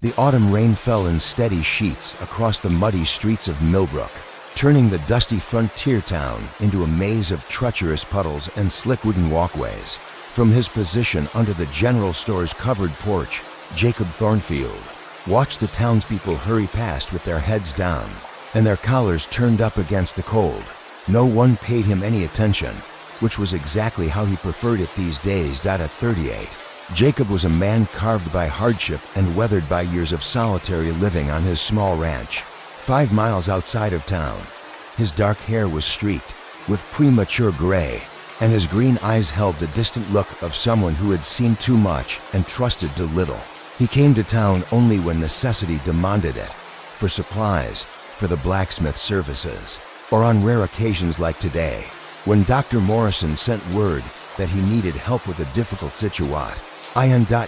The autumn rain fell in steady sheets across the muddy streets of Millbrook, turning the dusty frontier town into a maze of treacherous puddles and slick wooden walkways. From his position under the general store's covered porch, Jacob Thornfield watched the townspeople hurry past with their heads down and their collars turned up against the cold. No one paid him any attention, which was exactly how he preferred it these days. At 38, Jacob was a man carved by hardship and weathered by years of solitary living on his small ranch, 5 miles outside of town. His dark hair was streaked with premature gray, and his green eyes held the distant look of someone who had seen too much and trusted too little. He came to town only when necessity demanded it, for supplies, for the blacksmith services, or on rare occasions like today, when Dr. Morrison sent word that he needed help with a difficult situation.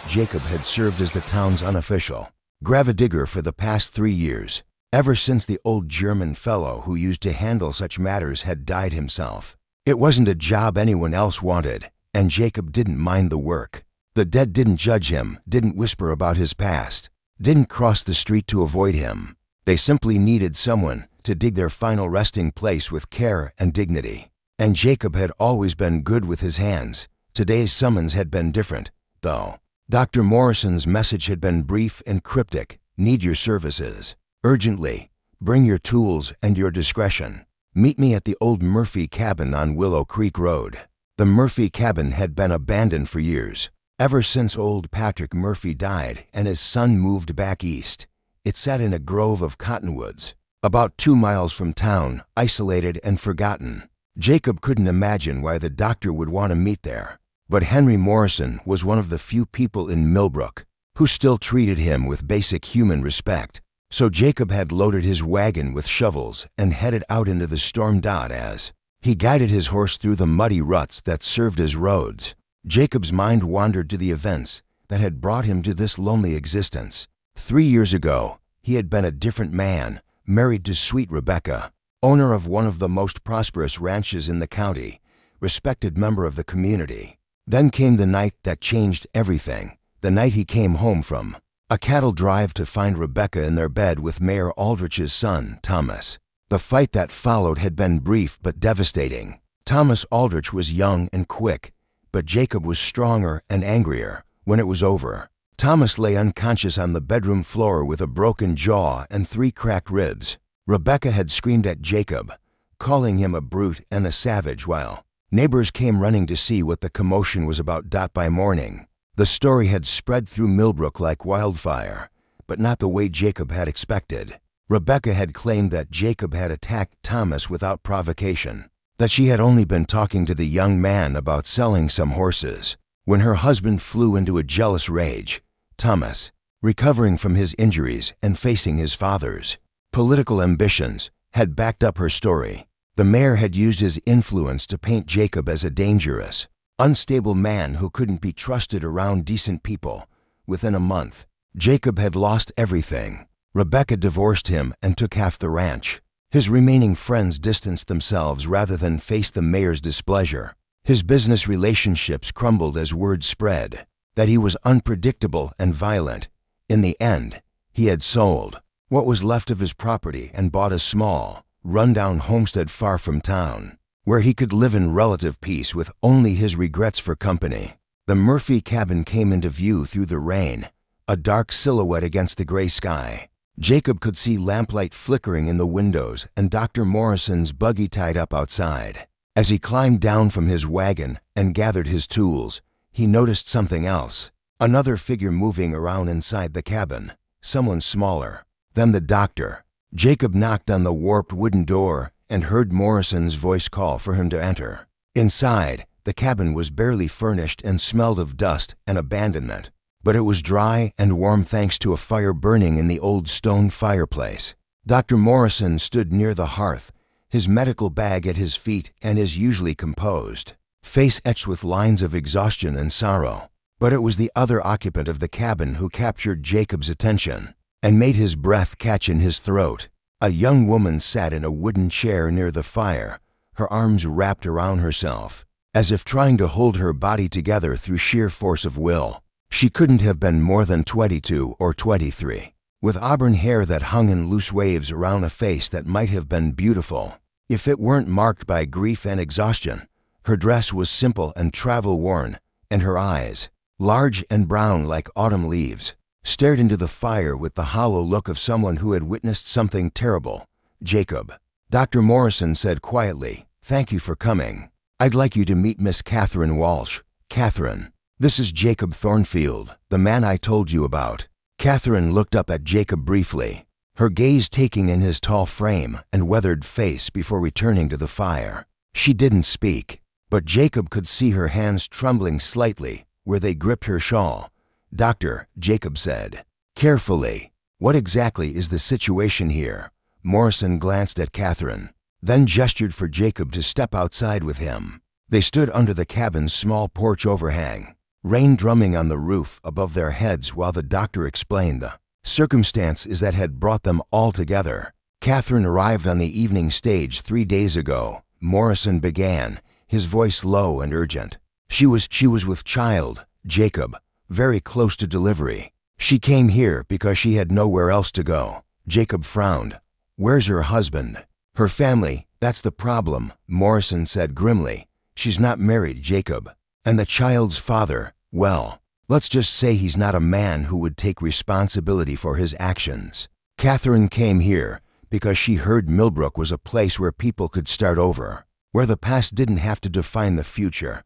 Jacob had served as the town's unofficial gravedigger for the past 3 years, ever since the old German fellow who used to handle such matters had died himself. It wasn't a job anyone else wanted, and Jacob didn't mind the work. The dead didn't judge him, didn't whisper about his past, didn't cross the street to avoid him. They simply needed someone to dig their final resting place with care and dignity. And Jacob had always been good with his hands. Today's summons had been different, though. Dr. Morrison's message had been brief and cryptic. Need your services. Urgently. Bring your tools and your discretion. Meet me at the old Murphy cabin on Willow Creek Road. The Murphy cabin had been abandoned for years. Ever since old Patrick Murphy died and his son moved back east, it sat in a grove of cottonwoods, about 2 miles from town, isolated and forgotten. Jacob couldn't imagine why the doctor would want to meet there, but Henry Morrison was one of the few people in Millbrook who still treated him with basic human respect. So Jacob had loaded his wagon with shovels and headed out into the storm. As he guided his horse through the muddy ruts that served as roads, Jacob's mind wandered to the events that had brought him to this lonely existence. 3 years ago, he had been a different man, married to sweet Rebecca, owner of one of the most prosperous ranches in the county, respected member of the community. Then came the night that changed everything, the night he came home from a cattle drive to find Rebecca in their bed with Mayor Aldrich's son, Thomas. The fight that followed had been brief but devastating. Thomas Aldrich was young and quick, but Jacob was stronger and angrier. When it was over, Thomas lay unconscious on the bedroom floor with a broken jaw and 3 cracked ribs. Rebecca had screamed at Jacob, calling him a brute and a savage, while neighbors came running to see what the commotion was about. By morning, the story had spread through Millbrook like wildfire, but not the way Jacob had expected. Rebecca had claimed that Jacob had attacked Thomas without provocation, that she had only been talking to the young man about selling some horses. When her husband flew into a jealous rage, Thomas, recovering from his injuries and facing his father's political ambitions, had backed up her story. The mayor had used his influence to paint Jacob as a dangerous, unstable man who couldn't be trusted around decent people. Within a month, Jacob had lost everything. Rebecca divorced him and took half the ranch. His remaining friends distanced themselves rather than face the mayor's displeasure. His business relationships crumbled as word spread that he was unpredictable and violent. In the end, he had sold what was left of his property and bought a small, run-down homestead far from town, where he could live in relative peace with only his regrets for company. The Murphy cabin came into view through the rain, a dark silhouette against the gray sky. Jacob could see lamplight flickering in the windows and Dr. Morrison's buggy tied up outside. As he climbed down from his wagon and gathered his tools, he noticed something else. Another figure moving around inside the cabin, someone smaller than the doctor. Jacob knocked on the warped wooden door and heard Morrison's voice call for him to enter. Inside, the cabin was barely furnished and smelled of dust and abandonment, but it was dry and warm thanks to a fire burning in the old stone fireplace. Dr. Morrison stood near the hearth, his medical bag at his feet and his usually composed face etched with lines of exhaustion and sorrow. But it was the other occupant of the cabin who captured Jacob's attention and made his breath catch in his throat. A young woman sat in a wooden chair near the fire, her arms wrapped around herself, as if trying to hold her body together through sheer force of will. She couldn't have been more than 22 or 23, with auburn hair that hung in loose waves around a face that might have been beautiful if it weren't marked by grief and exhaustion. Her dress was simple and travel-worn, and her eyes, large and brown like autumn leaves, stared into the fire with the hollow look of someone who had witnessed something terrible. "Jacob," Dr. Morrison said quietly, "thank you for coming. I'd like you to meet Miss Catherine Walsh." "Catherine, this is Jacob Thornfield, the man I told you about." Catherine looked up at Jacob briefly, her gaze taking in his tall frame and weathered face before returning to the fire. She didn't speak, but Jacob could see her hands trembling slightly where they gripped her shawl. "Doctor," Jacob said, carefully, "what exactly is the situation here?" Morrison glanced at Catherine, then gestured for Jacob to step outside with him. They stood under the cabin's small porch overhang, rain drumming on the roof above their heads while the doctor explained the circumstances that had brought them all together. "Catherine arrived on the evening stage 3 days ago," Morrison began, his voice low and urgent. She was with child, Jacob, very close to delivery. She came here because she had nowhere else to go." Jacob frowned. "Where's her husband?" "Her family, that's the problem," Morrison said grimly. "She's not married, Jacob. And the child's father, well, let's just say he's not a man who would take responsibility for his actions." Catherine came here because she heard Millbrook was a place where people could start over, where the past didn't have to define the future.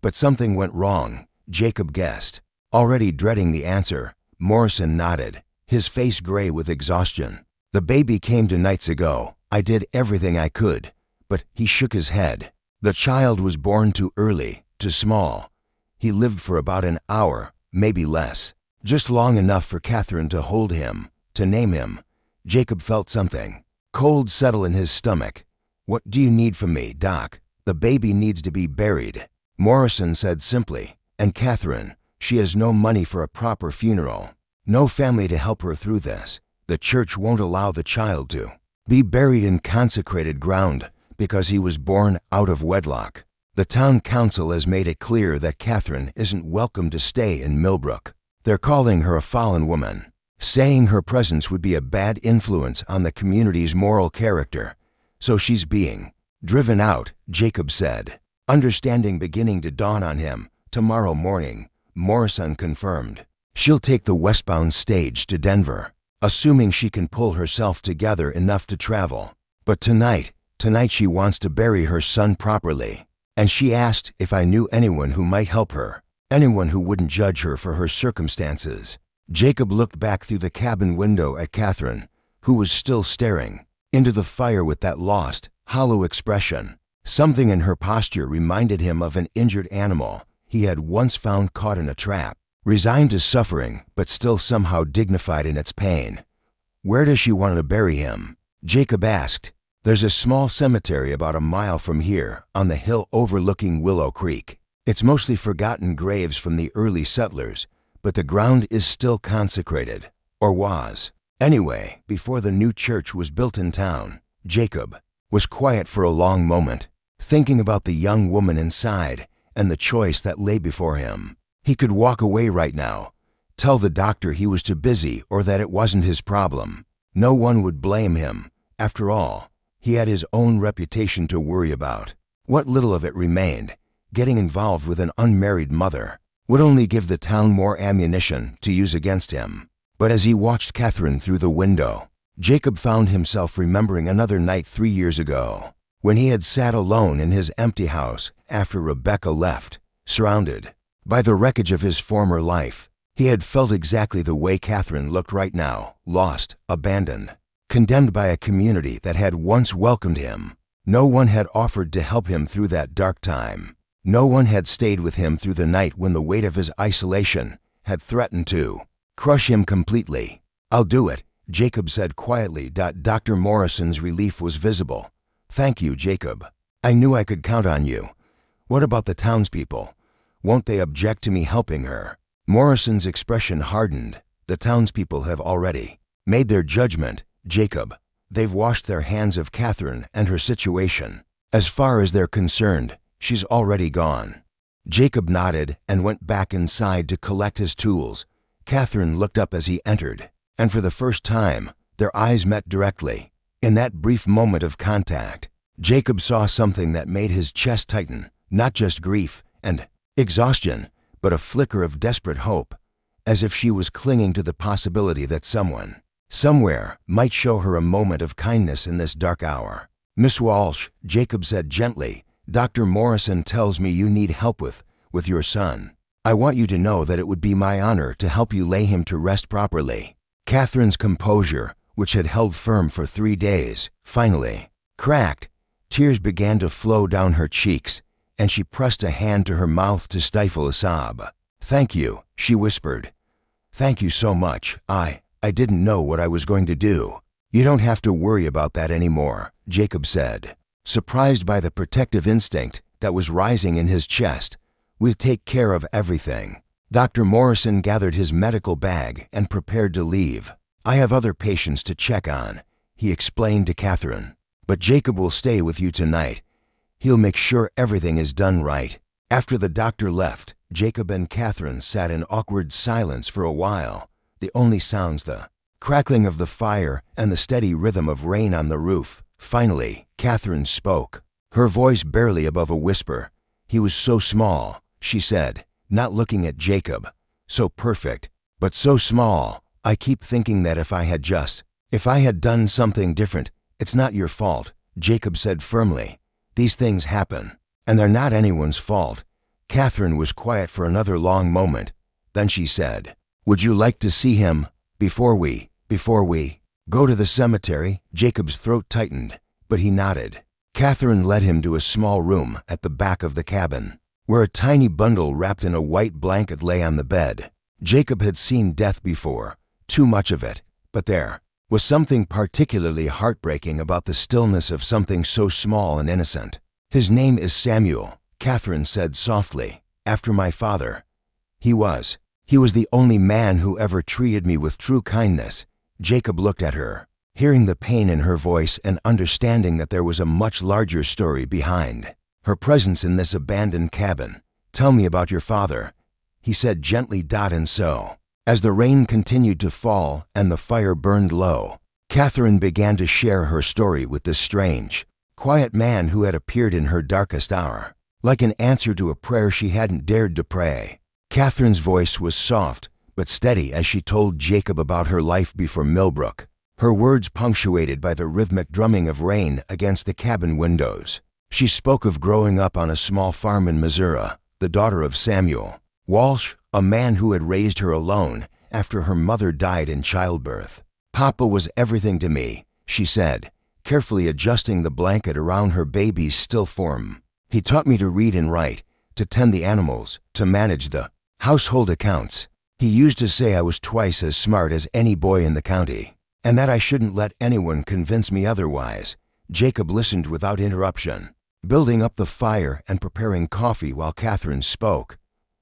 But something went wrong, Jacob guessed. Already dreading the answer, Morrison nodded, his face gray with exhaustion. "The baby came 2 nights ago. I did everything I could." But he shook his head. "The child was born too early, too small. He lived for about an hour, maybe less. Just long enough for Catherine to hold him, to name him." Jacob felt something cold settle in his stomach. "What do you need from me, Doc?" "The baby needs to be buried," Morrison said simply. "And Catherine, she has no money for a proper funeral. No family to help her through this. The church won't allow the child to be buried in consecrated ground because he was born out of wedlock. The town council has made it clear that Catherine isn't welcome to stay in Millbrook. They're calling her a fallen woman, saying her presence would be a bad influence on the community's moral character. So she's being driven out," Jacob said, understanding beginning to dawn on him. "Tomorrow morning," Morrison confirmed. "She'll take the westbound stage to Denver, assuming she can pull herself together enough to travel. But tonight she wants to bury her son properly. And she asked if I knew anyone who might help her, anyone who wouldn't judge her for her circumstances." Jacob looked back through the cabin window at Catherine, who was still staring into the fire with that lost, hollow expression. Something in her posture reminded him of an injured animal he had once found caught in a trap, resigned to suffering but still somehow dignified in its pain. "Where does she want to bury him?" Jacob asked. "There's a small cemetery about a mile from here on the hill overlooking Willow Creek. It's mostly forgotten graves from the early settlers, but the ground is still consecrated, or was. Anyway, before the new church was built in town." Jacob was quiet for a long moment, thinking about the young woman inside and the choice that lay before him. He could walk away right now, tell the doctor he was too busy or that it wasn't his problem. No one would blame him. After all, he had his own reputation to worry about. What little of it remained, getting involved with an unmarried mother, would only give the town more ammunition to use against him. But as he watched Catherine through the window, Jacob found himself remembering another night 3 years ago, when he had sat alone in his empty house after Rebecca left, surrounded by the wreckage of his former life. He had felt exactly the way Catherine looked right now, lost, abandoned, condemned by a community that had once welcomed him. No one had offered to help him through that dark time. No one had stayed with him through the night when the weight of his isolation had threatened to crush him completely. "I'll do it," Jacob said quietly. Dr. Morrison's relief was visible. "Thank you, Jacob. I knew I could count on you. What about the townspeople? Won't they object to me helping her?" Morrison's expression hardened. "The townspeople have already made their judgment, Jacob. They've washed their hands of Catherine and her situation. As far as they're concerned, she's already gone." Jacob nodded and went back inside to collect his tools. Catherine looked up as he entered, and for the first time, their eyes met directly. In that brief moment of contact, Jacob saw something that made his chest tighten, not just grief and exhaustion, but a flicker of desperate hope, as if she was clinging to the possibility that someone, somewhere, might show her a moment of kindness in this dark hour. "Miss Walsh," Jacob said gently, "Dr. Morrison tells me you need help with your son. I want you to know that it would be my honor to help you lay him to rest properly." Catherine's composure, which had held firm for 3 days, finally cracked. Tears began to flow down her cheeks, and she pressed a hand to her mouth to stifle a sob. "Thank you," she whispered. "Thank you so much. I didn't know what I was going to do." "You don't have to worry about that anymore," Jacob said, surprised by the protective instinct that was rising in his chest. "We'll take care of everything." Dr. Morrison gathered his medical bag and prepared to leave. "I have other patients to check on," he explained to Catherine, "but Jacob will stay with you tonight. He'll make sure everything is done right." After the doctor left, Jacob and Catherine sat in awkward silence for a while, the only sounds the crackling of the fire and the steady rhythm of rain on the roof. Finally, Catherine spoke, her voice barely above a whisper. "He was so small," she said, not looking at Jacob. "So perfect, but so small. I keep thinking that if I had done something different." "It's not your fault," Jacob said firmly. "These things happen, and they're not anyone's fault." Catherine was quiet for another long moment. Then she said, "Would you like to see him before we go to the cemetery?" Jacob's throat tightened, but he nodded. Catherine led him to a small room at the back of the cabin, where a tiny bundle wrapped in a white blanket lay on the bed. Jacob had seen death before, too much of it, but there was something particularly heartbreaking about the stillness of something so small and innocent. "His name is Samuel," Catherine said softly, "after my father. He was the only man who ever treated me with true kindness." Jacob looked at her, hearing the pain in her voice and understanding that there was a much larger story behind her presence in this abandoned cabin. "Tell me about your father," he said gently. And so, as the rain continued to fall and the fire burned low, Catherine began to share her story with this strange, quiet man who had appeared in her darkest hour, like an answer to a prayer she hadn't dared to pray. Catherine's voice was soft but steady as she told Jacob about her life before Millbrook, her words punctuated by the rhythmic drumming of rain against the cabin windows. She spoke of growing up on a small farm in Missouri, the daughter of Samuel Walsh, a man who had raised her alone after her mother died in childbirth. "Papa was everything to me," she said, carefully adjusting the blanket around her baby's still form. "He taught me to read and write, to tend the animals, to manage the household accounts. He used to say I was twice as smart as any boy in the county, and that I shouldn't let anyone convince me otherwise." Jacob listened without interruption, building up the fire and preparing coffee while Catherine spoke.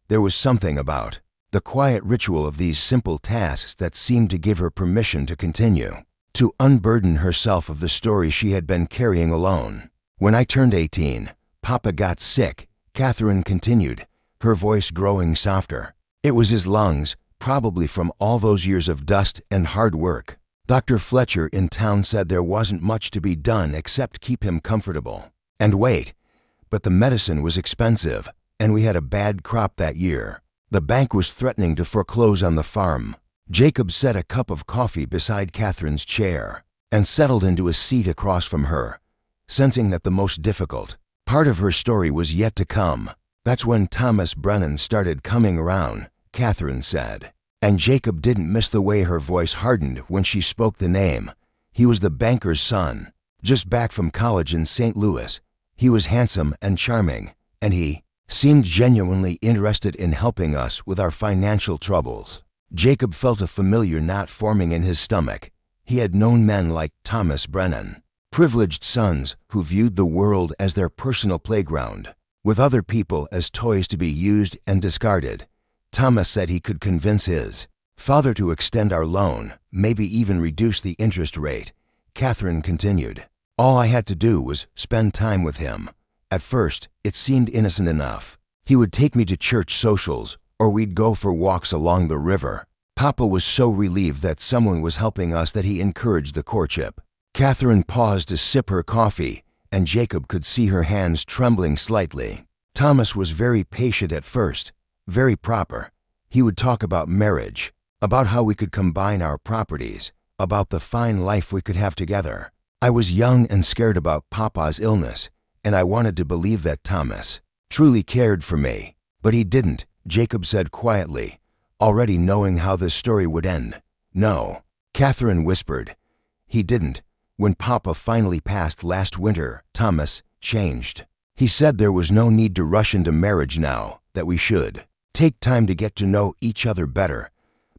There was something about the quiet ritual of these simple tasks that seemed to give her permission to continue, to unburden herself of the story she had been carrying alone. "When I turned 18, Papa got sick," Catherine continued, her voice growing softer. "It was his lungs, probably from all those years of dust and hard work. Dr. Fletcher in town said there wasn't much to be done except keep him comfortable and wait, but the medicine was expensive, and we had a bad crop that year. The bank was threatening to foreclose on the farm." Jacob set a cup of coffee beside Catherine's chair and settled into a seat across from her, sensing that the most difficult part of her story was yet to come. "That's when Thomas Brennan started coming around," Catherine said, and Jacob didn't miss the way her voice hardened when she spoke the name. "He was the banker's son, just back from college in St. Louis. He was handsome and charming, and he seemed genuinely interested in helping us with our financial troubles." Jacob felt a familiar knot forming in his stomach. He had known men like Thomas Brennan, privileged sons who viewed the world as their personal playground, with other people as toys to be used and discarded. Thomas said he could convince his father to extend our loan, maybe even reduce the interest rate. Catherine continued, "All I had to do was spend time with him. At first, it seemed innocent enough. He would take me to church socials, or we'd go for walks along the river. Papa was so relieved that someone was helping us that he encouraged the courtship. Catherine paused to sip her coffee, and Jacob could see her hands trembling slightly. Thomas was very patient at first, very proper. He would talk about marriage, about how we could combine our properties, about the fine life we could have together. I was young and scared about Papa's illness, and I wanted to believe that Thomas truly cared for me. But he didn't, Jacob said quietly, already knowing how this story would end. No, Catherine whispered. He didn't. When Papa finally passed last winter, Thomas changed. He said there was no need to rush into marriage now, that we should take time to get to know each other better.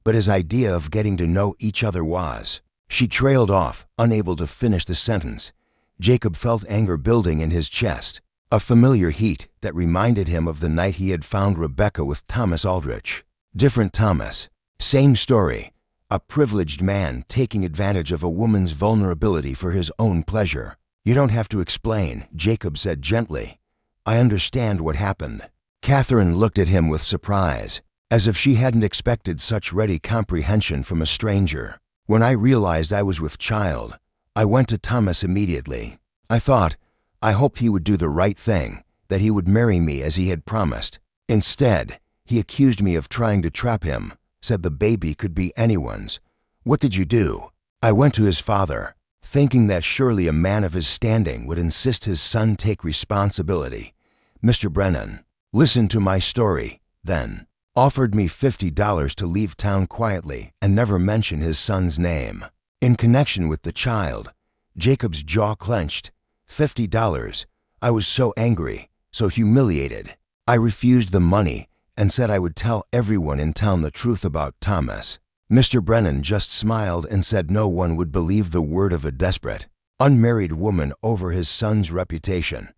But his idea of getting to know each other was... She trailed off, unable to finish the sentence. Jacob felt anger building in his chest, a familiar heat that reminded him of the night he had found Rebecca with Thomas Aldrich. Different Thomas. Same story. A privileged man taking advantage of a woman's vulnerability for his own pleasure. You don't have to explain, Jacob said gently. I understand what happened. Catherine looked at him with surprise, as if she hadn't expected such ready comprehension from a stranger. When I realized I was with child, I went to Thomas immediately. I hoped he would do the right thing, that he would marry me as he had promised. Instead, he accused me of trying to trap him, said the baby could be anyone's. What did you do? I went to his father, thinking that surely a man of his standing would insist his son take responsibility. Mr. Brennan listened to my story, then offered me $50 to leave town quietly and never mention his son's name. In connection with the child, Jacob's jaw clenched. $50. I was so angry, so humiliated. I refused the money and said I would tell everyone in town the truth about Thomas. Mr. Brennan just smiled and said no one would believe the word of a desperate, unmarried woman over his son's reputation.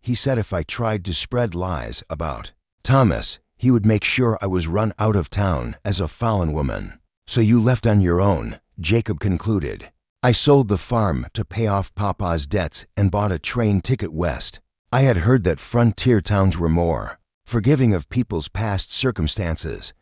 He said if I tried to spread lies about Thomas, he would make sure I was run out of town as a fallen woman. So you left on your own, Jacob concluded. I sold the farm to pay off Papa's debts and bought a train ticket west. I had heard that frontier towns were more forgiving of people's past circumstances.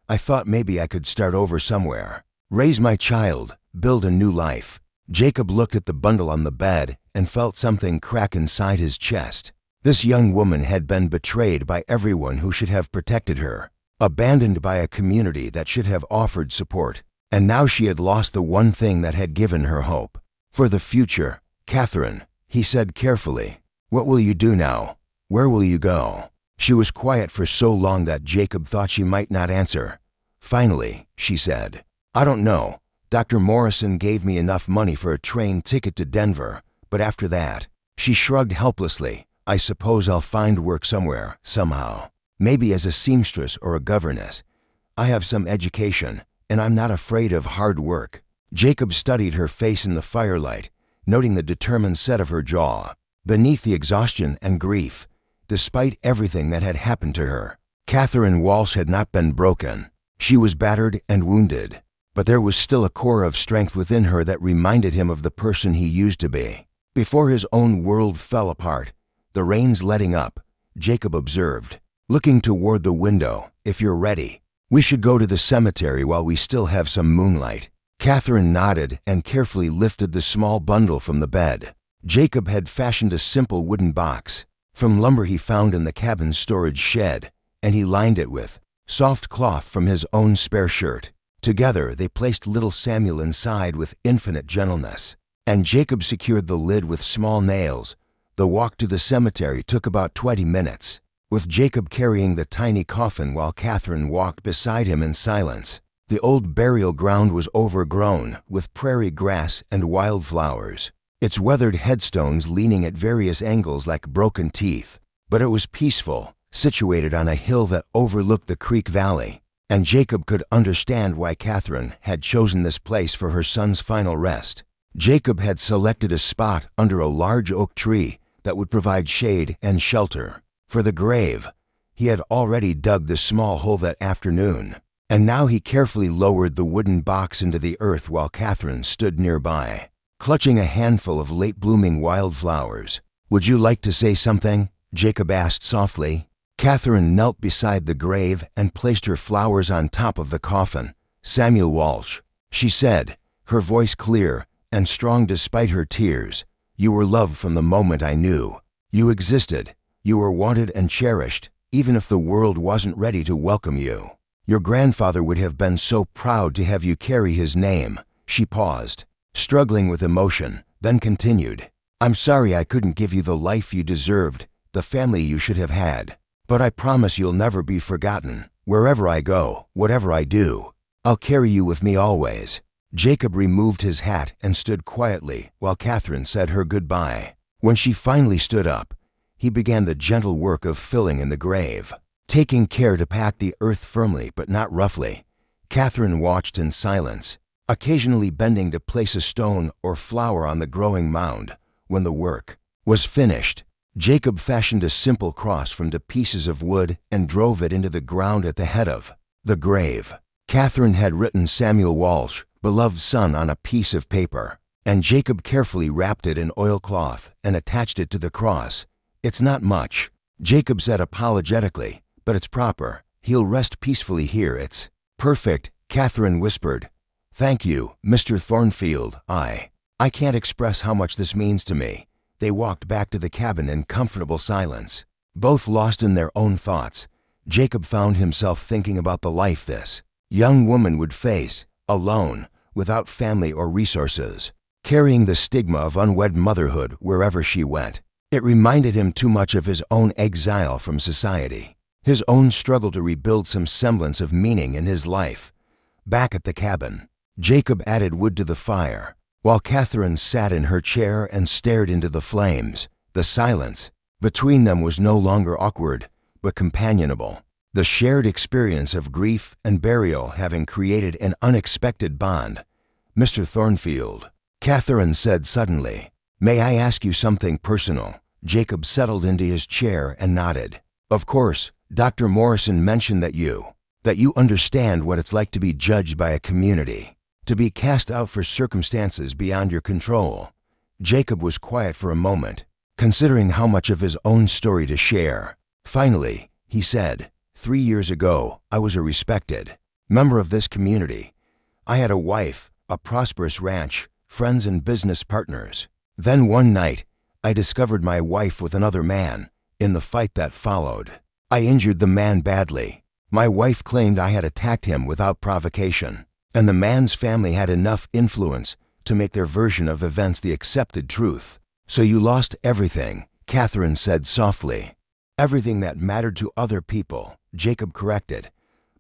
I thought maybe I could start over somewhere, raise my child, build a new life. Jacob looked at the bundle on the bed and felt something crack inside his chest. This young woman had been betrayed by everyone who should have protected her, abandoned by a community that should have offered support, and now she had lost the one thing that had given her hope. For the future, Catherine, he said carefully, what will you do now? Where will you go? She was quiet for so long that Jacob thought she might not answer. Finally, she said, I don't know. Dr. Morrison gave me enough money for a train ticket to Denver, but after that, she shrugged helplessly. I suppose I'll find work somewhere, somehow. Maybe as a seamstress or a governess. I have some education, and I'm not afraid of hard work. Jacob studied her face in the firelight, noting the determined set of her jaw. Beneath the exhaustion and grief, despite everything that had happened to her, Catherine Walsh had not been broken. She was battered and wounded, but there was still a core of strength within her that reminded him of the person he used to be. Before his own world fell apart, the reins letting up, Jacob observed, looking toward the window, if you're ready, we should go to the cemetery while we still have some moonlight. Catherine nodded and carefully lifted the small bundle from the bed. Jacob had fashioned a simple wooden box from lumber he found in the cabin's storage shed, and he lined it with soft cloth from his own spare shirt. Together they placed little Samuel inside with infinite gentleness, and Jacob secured the lid with small nails. The walk to the cemetery took about 20 minutes, with Jacob carrying the tiny coffin while Catherine walked beside him in silence. The old burial ground was overgrown with prairie grass and wildflowers, its weathered headstones leaning at various angles like broken teeth. But it was peaceful, situated on a hill that overlooked the creek valley, and Jacob could understand why Catherine had chosen this place for her son's final rest. Jacob had selected a spot under a large oak tree that would provide shade and shelter. For the grave, he had already dug the small hole that afternoon, and now he carefully lowered the wooden box into the earth while Catherine stood nearby, clutching a handful of late-blooming wildflowers. Would you like to say something? Jacob asked softly. Catherine knelt beside the grave and placed her flowers on top of the coffin. "Samuel Walsh," she said, her voice clear and strong despite her tears, "you were loved from the moment I knew. You existed. You were wanted and cherished, even if the world wasn't ready to welcome you. Your grandfather would have been so proud to have you carry his name." She paused, struggling with emotion, then continued, "I'm sorry I couldn't give you the life you deserved, the family you should have had. But I promise you'll never be forgotten. Wherever I go, whatever I do, I'll carry you with me always." Jacob removed his hat and stood quietly while Catherine said her goodbye. When she finally stood up, he began the gentle work of filling in the grave, taking care to pack the earth firmly but not roughly. Catherine watched in silence, occasionally bending to place a stone or flower on the growing mound. When the work was finished, Jacob fashioned a simple cross from the pieces of wood and drove it into the ground at the head of the grave. Catherine had written Samuel Walsh, beloved son, on a piece of paper, and Jacob carefully wrapped it in oilcloth and attached it to the cross. "It's not much," Jacob said apologetically, "but it's proper. He'll rest peacefully here. It's perfect," Catherine whispered. "Thank you, Mr. Thornfield. I can't express how much this means to me." They walked back to the cabin in comfortable silence, both lost in their own thoughts. Jacob found himself thinking about the life this young woman would face, alone, without family or resources, carrying the stigma of unwed motherhood wherever she went. It reminded him too much of his own exile from society, his own struggle to rebuild some semblance of meaning in his life. Back at the cabin, Jacob added wood to the fire, while Catherine sat in her chair and stared into the flames. The silence between them was no longer awkward, but companionable, the shared experience of grief and burial having created an unexpected bond. "Mr. Thornfield," Catherine said suddenly, "may I ask you something personal?" Jacob settled into his chair and nodded. "Of course. Dr. Morrison mentioned that you understand what it's like to be judged by a community, to be cast out for circumstances beyond your control." Jacob was quiet for a moment, considering how much of his own story to share. Finally, he said, 3 years ago, I was a respected member of this community. I had a wife, a prosperous ranch, friends and business partners. Then one night, I discovered my wife with another man. In the fight that followed, I injured the man badly. My wife claimed I had attacked him without provocation, and the man's family had enough influence to make their version of events the accepted truth. "So you lost everything," Catherine said softly. "Everything that mattered to other people," Jacob corrected.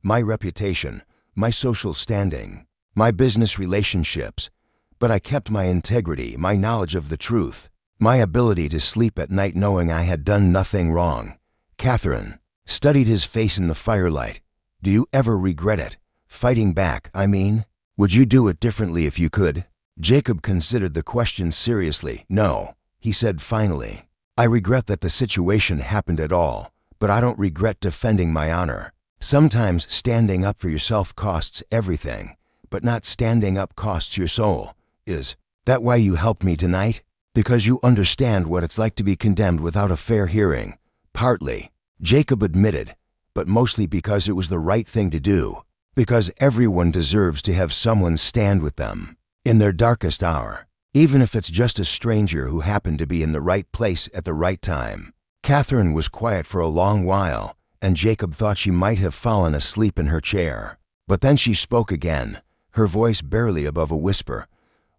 "My reputation, my social standing, my business relationships. But I kept my integrity, my knowledge of the truth, my ability to sleep at night knowing I had done nothing wrong." Catherine studied his face in the firelight. "Do you ever regret it? Fighting back, I mean? Would you do it differently if you could?" Jacob considered the question seriously. "No," he said finally. "I regret that the situation happened at all, but I don't regret defending my honor. Sometimes standing up for yourself costs everything, but not standing up costs your soul. Is that why you helped me tonight? Because you understand what it's like to be condemned without a fair hearing?" "Partly," Jacob admitted, "but mostly because it was the right thing to do. Because everyone deserves to have someone stand with them in their darkest hour, even if it's just a stranger who happened to be in the right place at the right time." Catherine was quiet for a long while, and Jacob thought she might have fallen asleep in her chair. But then she spoke again, her voice barely above a whisper.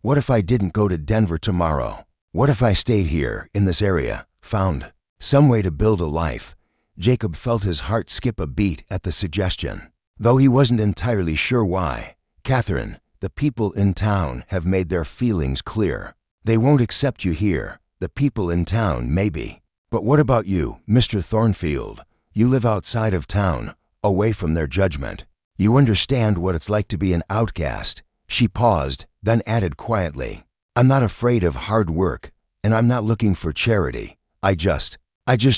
"What if I didn't go to Denver tomorrow? What if I stayed here, in this area, found some way to build a life?" Jacob felt his heart skip a beat at the suggestion, though he wasn't entirely sure why. "Catherine, the people in town have made their feelings clear. They won't accept you here. The people in town, maybe. But what about you, Mr. Thornfield? You live outside of town, away from their judgment. You understand what it's like to be an outcast." She paused, then added quietly, "I'm not afraid of hard work, and I'm not looking for charity. I just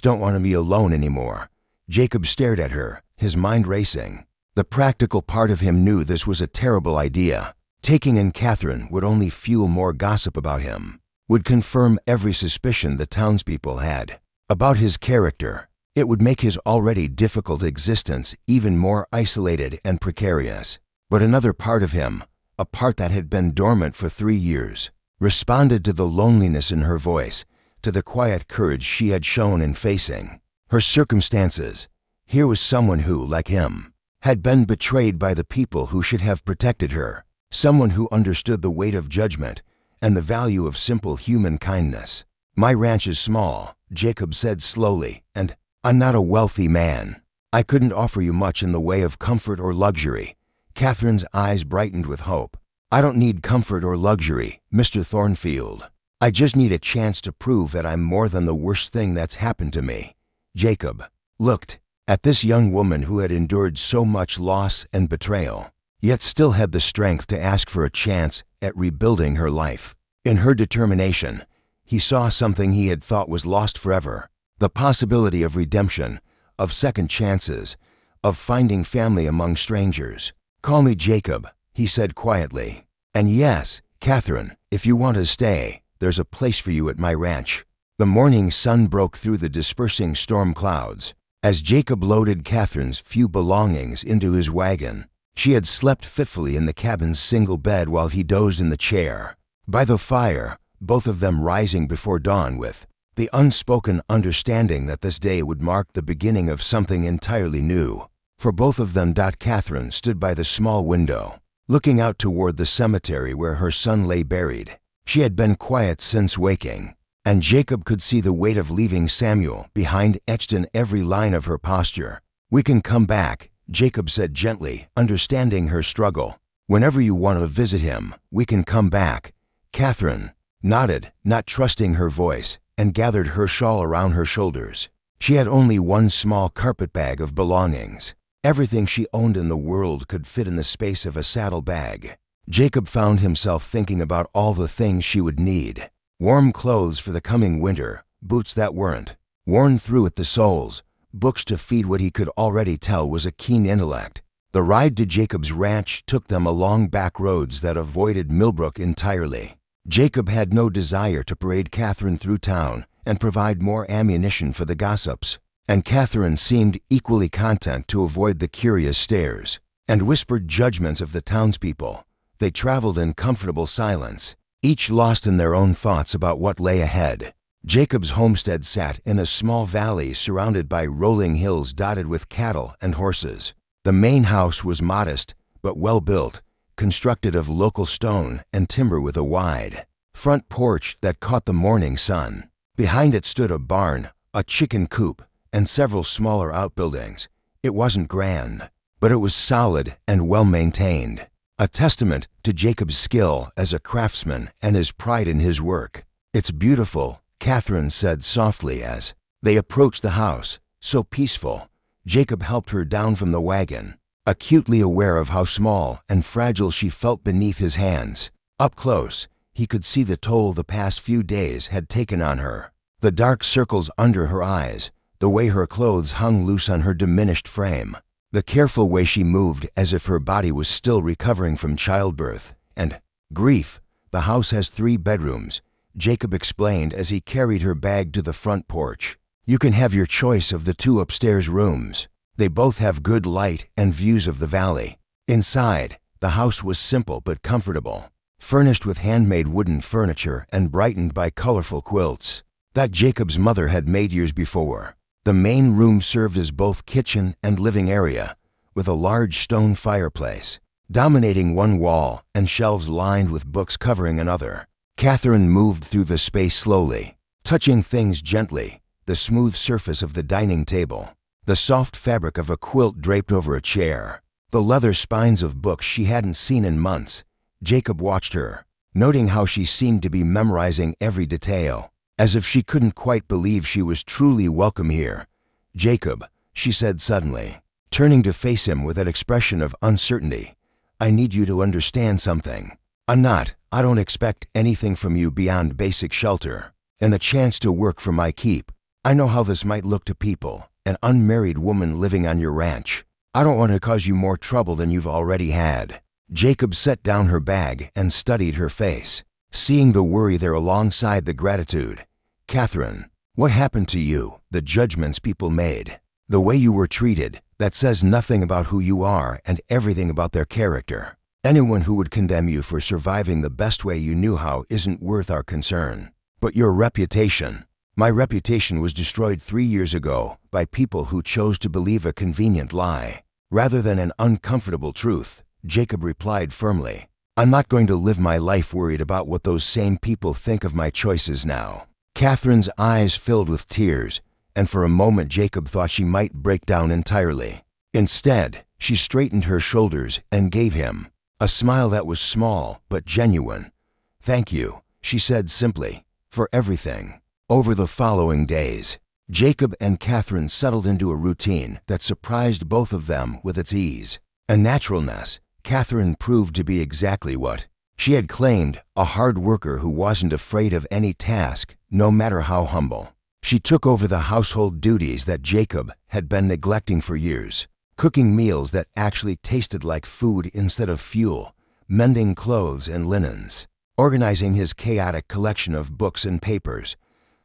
don't want to be alone anymore." Jacob stared at her, his mind racing. The practical part of him knew this was a terrible idea. Taking in Catherine would only fuel more gossip about him, would confirm every suspicion the townspeople had about his character. It would make his already difficult existence even more isolated and precarious. But another part of him, a part that had been dormant for 3 years, responded to the loneliness in her voice, to the quiet courage she had shown in facing her circumstances. Here was someone who, like him, had been betrayed by the people who should have protected her, someone who understood the weight of judgment and the value of simple human kindness. "My ranch is small," Jacob said slowly, "and I'm not a wealthy man. I couldn't offer you much in the way of comfort or luxury." Catherine's eyes brightened with hope. "I don't need comfort or luxury, Mr. Thornfield. I just need a chance to prove that I'm more than the worst thing that's happened to me." Jacob looked at this young woman who had endured so much loss and betrayal, yet still had the strength to ask for a chance at rebuilding her life. In her determination, he saw something he had thought was lost forever: the possibility of redemption, of second chances, of finding family among strangers. "Call me Jacob," he said quietly. "And yes, Catherine, if you want to stay, there's a place for you at my ranch." The morning sun broke through the dispersing storm clouds. As Jacob loaded Catherine's few belongings into his wagon, she had slept fitfully in the cabin's single bed while he dozed in the chair by the fire, both of them rising before dawn with the unspoken understanding that this day would mark the beginning of something entirely new. For both of them, Catherine stood by the small window, looking out toward the cemetery where her son lay buried. She had been quiet since waking, and Jacob could see the weight of leaving Samuel behind etched in every line of her posture. "We can come back," Jacob said gently, understanding her struggle. "Whenever you want to visit him, we can come back." Catherine nodded, not trusting her voice, and gathered her shawl around her shoulders. She had only one small carpetbag of belongings. Everything she owned in the world could fit in the space of a saddlebag. Jacob found himself thinking about all the things she would need: warm clothes for the coming winter, boots that weren't worn through at the soles, books to feed what he could already tell was a keen intellect. The ride to Jacob's ranch took them along back roads that avoided Millbrook entirely. Jacob had no desire to parade Catherine through town and provide more ammunition for the gossips, and Catherine seemed equally content to avoid the curious stares and whispered judgments of the townspeople. They traveled in comfortable silence, each lost in their own thoughts about what lay ahead. Jacob's homestead sat in a small valley surrounded by rolling hills dotted with cattle and horses. The main house was modest but well built, constructed of local stone and timber with a wide front porch that caught the morning sun. Behind it stood a barn, a chicken coop, and several smaller outbuildings. It wasn't grand, but it was solid and well maintained, a testament to Jacob's skill as a craftsman and his pride in his work. "It's beautiful," Catherine said softly as they approached the house, "so peaceful." Jacob helped her down from the wagon, acutely aware of how small and fragile she felt beneath his hands. Up close, he could see the toll the past few days had taken on her: the dark circles under her eyes, the way her clothes hung loose on her diminished frame, the careful way she moved as if her body was still recovering from childbirth and grief. "The house has 3 bedrooms, Jacob explained as he carried her bag to the front porch. "You can have your choice of the 2 upstairs rooms. They both have good light and views of the valley." Inside, the house was simple but comfortable, furnished with handmade wooden furniture and brightened by colorful quilts that Jacob's mother had made years before. The main room served as both kitchen and living area, with a large stone fireplace dominating one wall and shelves lined with books covering another. Catherine moved through the space slowly, touching things gently: the smooth surface of the dining table, the soft fabric of a quilt draped over a chair, the leather spines of books she hadn't seen in months. Jacob watched her, noting how she seemed to be memorizing every detail, as if she couldn't quite believe she was truly welcome here. "Jacob," she said suddenly, turning to face him with an expression of uncertainty, "I need you to understand something. I don't expect anything from you beyond basic shelter and the chance to work for my keep. I know how this might look to people, an unmarried woman living on your ranch. I don't want to cause you more trouble than you've already had." Jacob set down her bag and studied her face, seeing the worry there alongside the gratitude. "Catherine, What happened to you, the judgments people made, the way you were treated, that says nothing about who you are and everything about their character. Anyone who would condemn you for surviving the best way you knew how isn't worth our concern. But your reputation. My reputation was destroyed 3 years ago by people who chose to believe a convenient lie rather than an uncomfortable truth, Jacob replied firmly. I'm not going to live my life worried about what those same people think of my choices now. Catherine's eyes filled with tears, and for a moment Jacob thought she might break down entirely. Instead, she straightened her shoulders and gave him a smile that was small but genuine. Thank you, she said simply, for everything. Over the following days, Jacob and Catherine settled into a routine that surprised both of them with its ease and naturalness. Catherine proved to be exactly what she had claimed, a hard worker who wasn't afraid of any task, no matter how humble. She took over the household duties that Jacob had been neglecting for years, cooking meals that actually tasted like food instead of fuel, mending clothes and linens, organizing his chaotic collection of books and papers.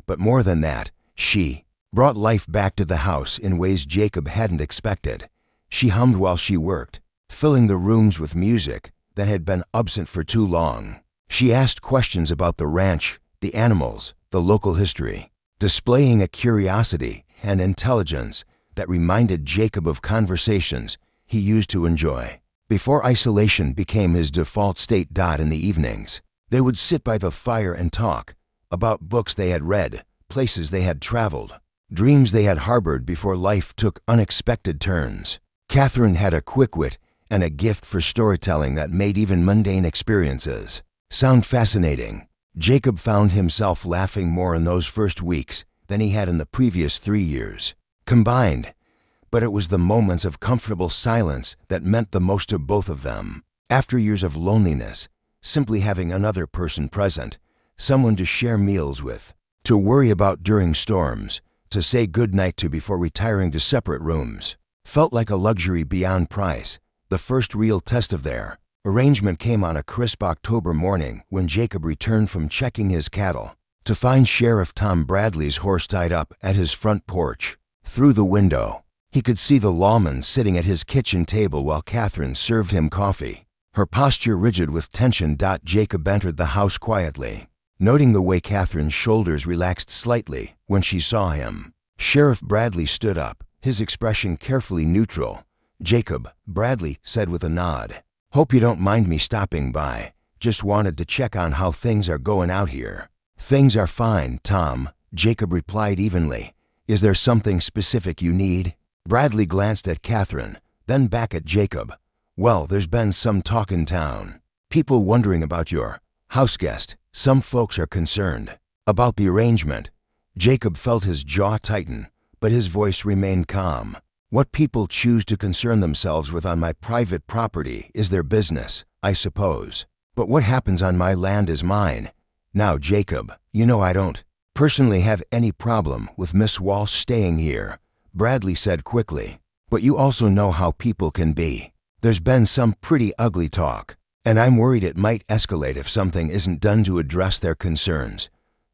But more than that, she brought life back to the house in ways Jacob hadn't expected. She hummed while she worked, filling the rooms with music that had been absent for too long. She asked questions about the ranch, the animals, the local history, displaying a curiosity and intelligence that reminded Jacob of conversations he used to enjoy. Before isolation became his default state. In the evenings, they would sit by the fire and talk about books they had read, places they had traveled, dreams they had harbored before life took unexpected turns. Catherine had a quick wit and a gift for storytelling that made even mundane experiences sound fascinating. Jacob found himself laughing more in those first weeks than he had in the previous 3 years combined, but it was the moments of comfortable silence that meant the most to both of them. After years of loneliness, simply having another person present, someone to share meals with, to worry about during storms, to say goodnight to before retiring to separate rooms, felt like a luxury beyond price. The first real test of their arrangement came on a crisp October morning when Jacob returned from checking his cattle to find Sheriff Tom Bradley's horse tied up at his front porch. Through the window, he could see the lawman sitting at his kitchen table while Catherine served him coffee, her posture rigid with tension. Jacob entered the house quietly, noting the way Catherine's shoulders relaxed slightly when she saw him. Sheriff Bradley stood up, his expression carefully neutral. Jacob, Bradley said with a nod. Hope you don't mind me stopping by. Just wanted to check on how things are going out here. Things are fine, Tom, Jacob replied evenly. Is there something specific you need? Bradley glanced at Catherine, then back at Jacob. Well, there's been some talk in town. People wondering about your house guest. Some folks are concerned about the arrangement. Jacob felt his jaw tighten, but his voice remained calm. What people choose to concern themselves with on my private property is their business, I suppose. But what happens on my land is mine. Now, Jacob, you know I don't personally have any problem with Miss Walsh staying here, Bradley said quickly. But you also know how people can be. There's been some pretty ugly talk, and I'm worried it might escalate if something isn't done to address their concerns.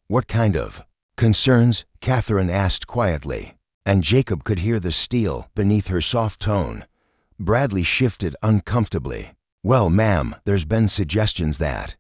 What kind of concerns? Catherine asked quietly, and Jacob could hear the steel beneath her soft tone. Bradley shifted uncomfortably. Well, ma'am, there's been suggestions that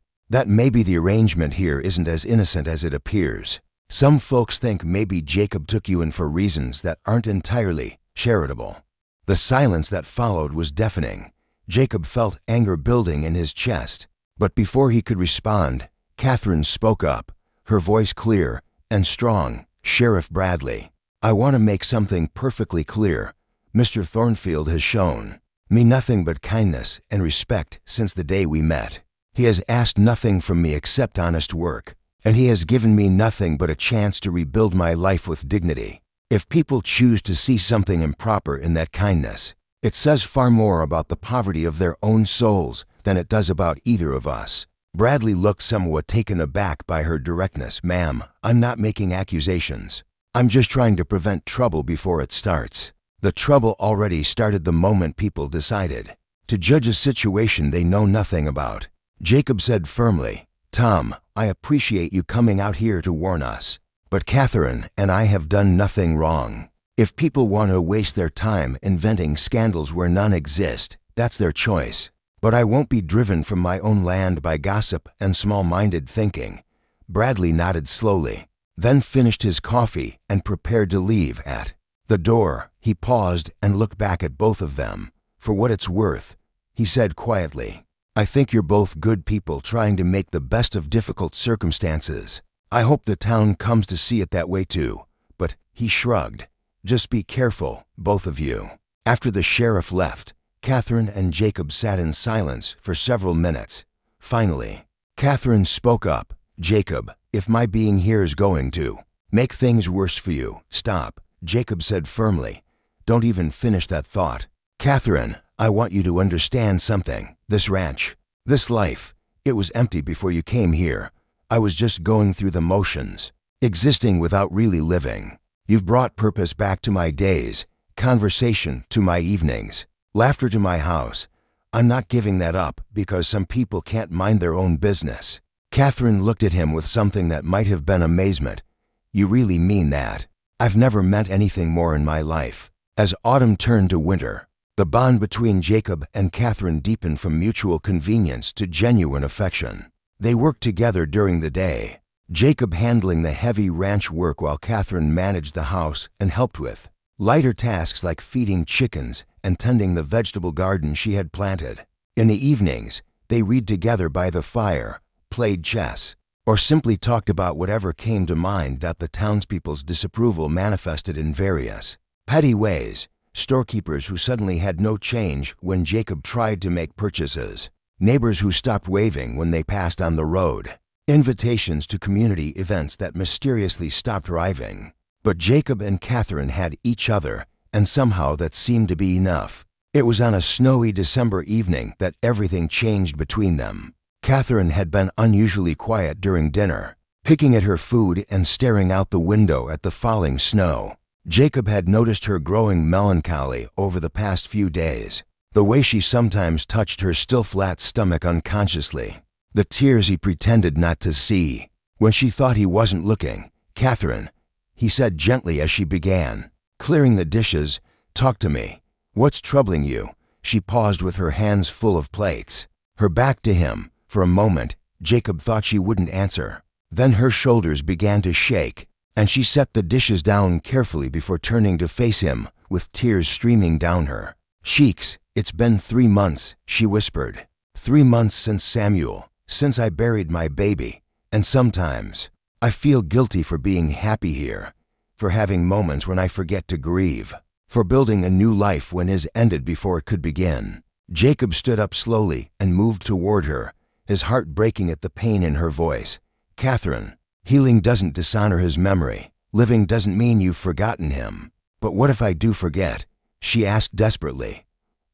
maybe the arrangement here isn't as innocent as it appears. Some folks think maybe Jacob took you in for reasons that aren't entirely charitable. The silence that followed was deafening. Jacob felt anger building in his chest. But before he could respond, Catherine spoke up, her voice clear and strong. Sheriff Bradley, I want to make something perfectly clear. Mr. Thornfield has shown me nothing but kindness and respect since the day we met. He has asked nothing from me except honest work, and he has given me nothing but a chance to rebuild my life with dignity. If people choose to see something improper in that kindness, it says far more about the poverty of their own souls than it does about either of us. Bradley looked somewhat taken aback by her directness. Ma'am, I'm not making accusations. I'm just trying to prevent trouble before it starts. The trouble already started the moment people decided to judge a situation they know nothing about. Jacob said firmly, Tom, I appreciate you coming out here to warn us, But Catherine and I have done nothing wrong. If people want to waste their time inventing scandals where none exist, that's their choice. But I won't be driven from my own land by gossip and small-minded thinking." Bradley nodded slowly, then finished his coffee and prepared to leave. At the door, he paused and looked back at both of them. "For what it's worth," he said quietly, "I think you're both good people trying to make the best of difficult circumstances. I hope the town comes to see it that way too." But he shrugged. "Just be careful, both of you." After the sheriff left, Catherine and Jacob sat in silence for several minutes. Finally, Catherine spoke up. "Jacob, if my being here is going to make things worse for you, stop," Jacob said firmly. "Don't even finish that thought. Catherine, I want you to understand something. This ranch, this life, it was empty before you came here. I was just going through the motions, existing without really living. You've brought purpose back to my days, conversation to my evenings, laughter to my house. I'm not giving that up because some people can't mind their own business." Catherine looked at him with something that might have been amazement. "You really mean that?" "I've never meant anything more in my life." As autumn turned to winter, the bond between Jacob and Catherine deepened from mutual convenience to genuine affection. They worked together during the day, Jacob handling the heavy ranch work while Catherine managed the house and helped with lighter tasks like feeding chickens and tending the vegetable garden she had planted. In the evenings, they read together by the fire, played chess, or simply talked about whatever came to mind that the townspeople's disapproval manifested in various petty ways. Storekeepers who suddenly had no change when Jacob tried to make purchases, neighbors who stopped waving when they passed on the road, invitations to community events that mysteriously stopped arriving. But Jacob and Catherine had each other, and somehow that seemed to be enough. It was on a snowy December evening that everything changed between them. Catherine had been unusually quiet during dinner, picking at her food and staring out the window at the falling snow. Jacob had noticed her growing melancholy over the past few days, the way she sometimes touched her still flat stomach unconsciously, the tears he pretended not to see. When she thought he wasn't looking, "Catherine," he said gently as she began, clearing the dishes, "talk to me. What's troubling you?" She paused with her hands full of plates, her back to him. For a moment, Jacob thought she wouldn't answer. Then her shoulders began to shake, and she set the dishes down carefully before turning to face him, with tears streaming down her cheeks. "It's been 3 months, she whispered. 3 months since Samuel, since I buried my baby, and sometimes I feel guilty for being happy here, for having moments when I forget to grieve, for building a new life when his ended before it could begin." Jacob stood up slowly and moved toward her, his heart breaking at the pain in her voice. "Catherine, healing doesn't dishonor his memory. Living doesn't mean you've forgotten him. But what if I do forget?" she asked desperately.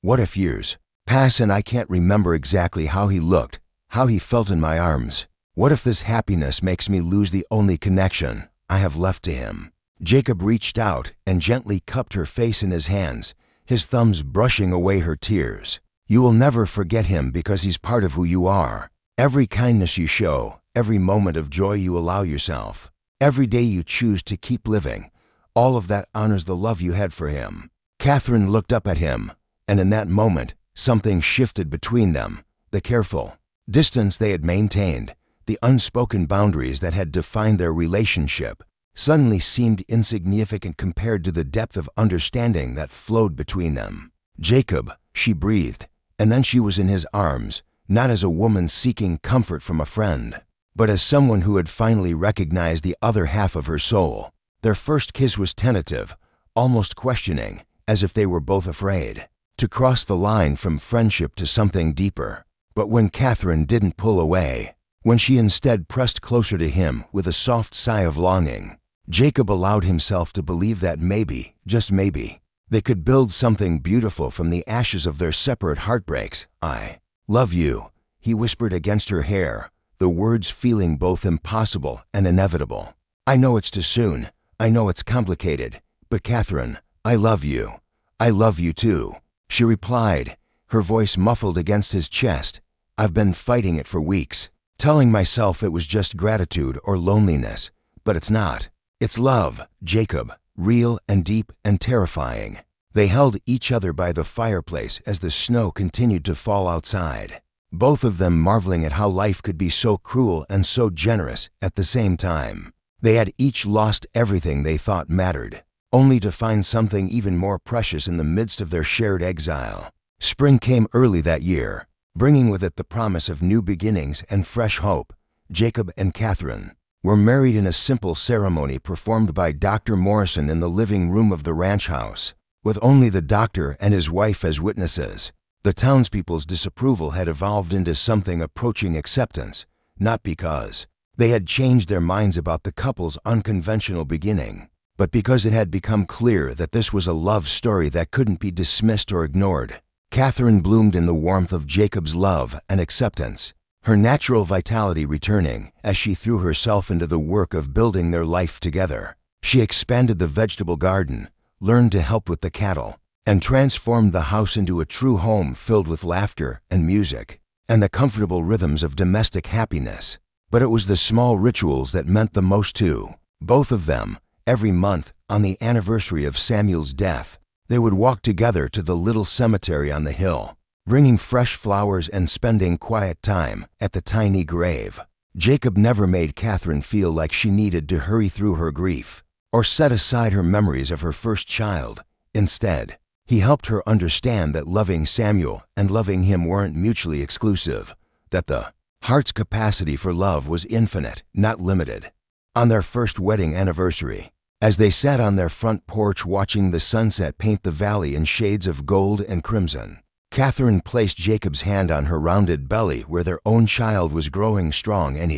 "What if years pass and I can't remember exactly how he looked, how he felt in my arms? What if this happiness makes me lose the only connection I have left to him?" Jacob reached out and gently cupped her face in his hands, his thumbs brushing away her tears. "You will never forget him because he's part of who you are. Every kindness you show, every moment of joy you allow yourself, every day you choose to keep living, all of that honors the love you had for him." Catherine looked up at him, and in that moment, something shifted between them. The careful distance they had maintained, the unspoken boundaries that had defined their relationship, suddenly seemed insignificant compared to the depth of understanding that flowed between them. "Jacob," she breathed, and then she was in his arms, not as a woman seeking comfort from a friend, but as someone who had finally recognized the other half of her soul. Their first kiss was tentative, almost questioning, as if they were both afraid to cross the line from friendship to something deeper. But when Catherine didn't pull away, when she instead pressed closer to him with a soft sigh of longing, Jacob allowed himself to believe that maybe, just maybe, they could build something beautiful from the ashes of their separate heartbreaks. "I love you," he whispered against her hair, the words feeling both impossible and inevitable. "I know it's too soon. I know it's complicated. But Catherine, I love you. I love you too," she replied, her voice muffled against his chest. "I've been fighting it for weeks, telling myself it was just gratitude or loneliness, but it's not. It's love, Jacob, real and deep and terrifying. They held each other by the fireplace as the snow continued to fall outside, both of them marveling at how life could be so cruel and so generous at the same time. They had each lost everything they thought mattered, only to find something even more precious in the midst of their shared exile. Spring came early that year, bringing with it the promise of new beginnings and fresh hope. Jacob and Catherine were married in a simple ceremony performed by Dr. Morrison in the living room of the ranch house, with only the doctor and his wife as witnesses. The townspeople's disapproval had evolved into something approaching acceptance, not because they had changed their minds about the couple's unconventional beginning, but because it had become clear that this was a love story that couldn't be dismissed or ignored. Catherine bloomed in the warmth of Jacob's love and acceptance, her natural vitality returning as she threw herself into the work of building their life together. She expanded the vegetable garden, learned to help with the cattle, and transformed the house into a true home filled with laughter and music and the comfortable rhythms of domestic happiness. But it was the small rituals that meant the most to both of them. Every month, on the anniversary of Samuel's death, they would walk together to the little cemetery on the hill, bringing fresh flowers and spending quiet time at the tiny grave. Jacob never made Catherine feel like she needed to hurry through her grief or set aside her memories of her first child. Instead, he helped her understand that loving Samuel and loving him weren't mutually exclusive, that the heart's capacity for love was infinite, not limited. On their first wedding anniversary, as they sat on their front porch watching the sunset paint the valley in shades of gold and crimson, Catherine placed Jacob's hand on her rounded belly where their own child was growing strong, and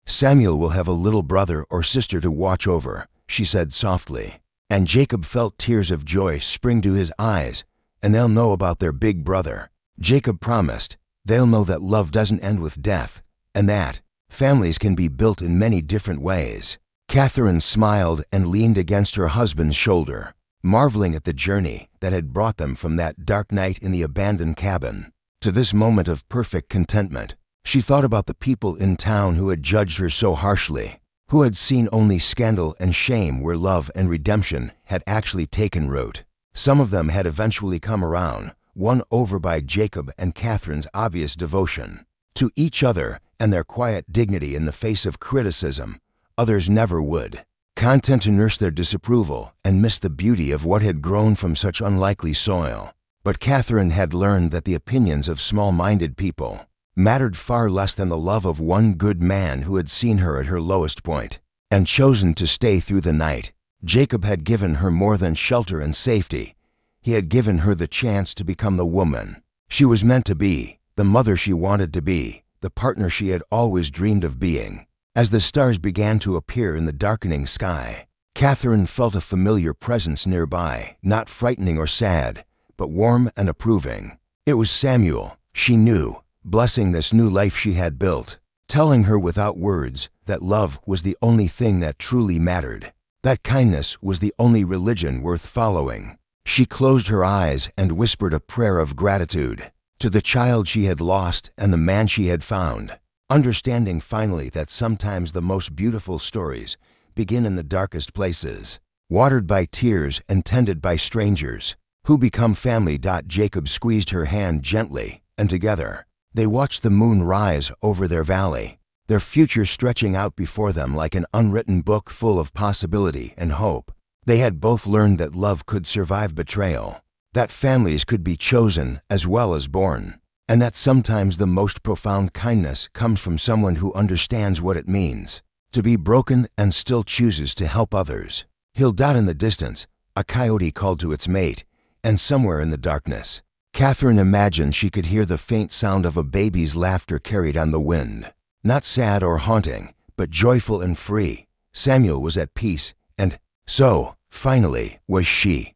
Samuel will have a little brother or sister to watch over, she said softly. And Jacob felt tears of joy spring to his eyes. And they'll know about their big brother. Jacob promised, they'll know that love doesn't end with death, and that families can be built in many different ways. Catherine smiled and leaned against her husband's shoulder, marveling at the journey that had brought them from that dark night in the abandoned cabin to this moment of perfect contentment. She thought about the people in town who had judged her so harshly, who had seen only scandal and shame where love and redemption had actually taken root. Some of them had eventually come around, won over by Jacob and Catherine's obvious devotion to each other and their quiet dignity in the face of criticism. Others never would, content to nurse their disapproval and miss the beauty of what had grown from such unlikely soil. But Catherine had learned that the opinions of small-minded people mattered far less than the love of one good man who had seen her at her lowest point and chosen to stay through the night. Jacob had given her more than shelter and safety. He had given her the chance to become the woman she was meant to be, the mother she wanted to be, the partner she had always dreamed of being. As the stars began to appear in the darkening sky, Catherine felt a familiar presence nearby, not frightening or sad, but warm and approving. It was Samuel, she knew, blessing this new life she had built, telling her without words that love was the only thing that truly mattered, that kindness was the only religion worth following. She closed her eyes and whispered a prayer of gratitude to the child she had lost and the man she had found, understanding finally that sometimes the most beautiful stories begin in the darkest places, watered by tears and tended by strangers who become family. Jacob squeezed her hand gently, and together they watched the moon rise over their valley, their future stretching out before them like an unwritten book full of possibility and hope. They had both learned that love could survive betrayal, that families could be chosen as well as born, and that sometimes the most profound kindness comes from someone who understands what it means to be broken and still chooses to help others. In the distance, a coyote called to its mate, and somewhere in the darkness, Catherine imagined she could hear the faint sound of a baby's laughter carried on the wind. Not sad or haunting, but joyful and free. Samuel was at peace, and so, finally, was she.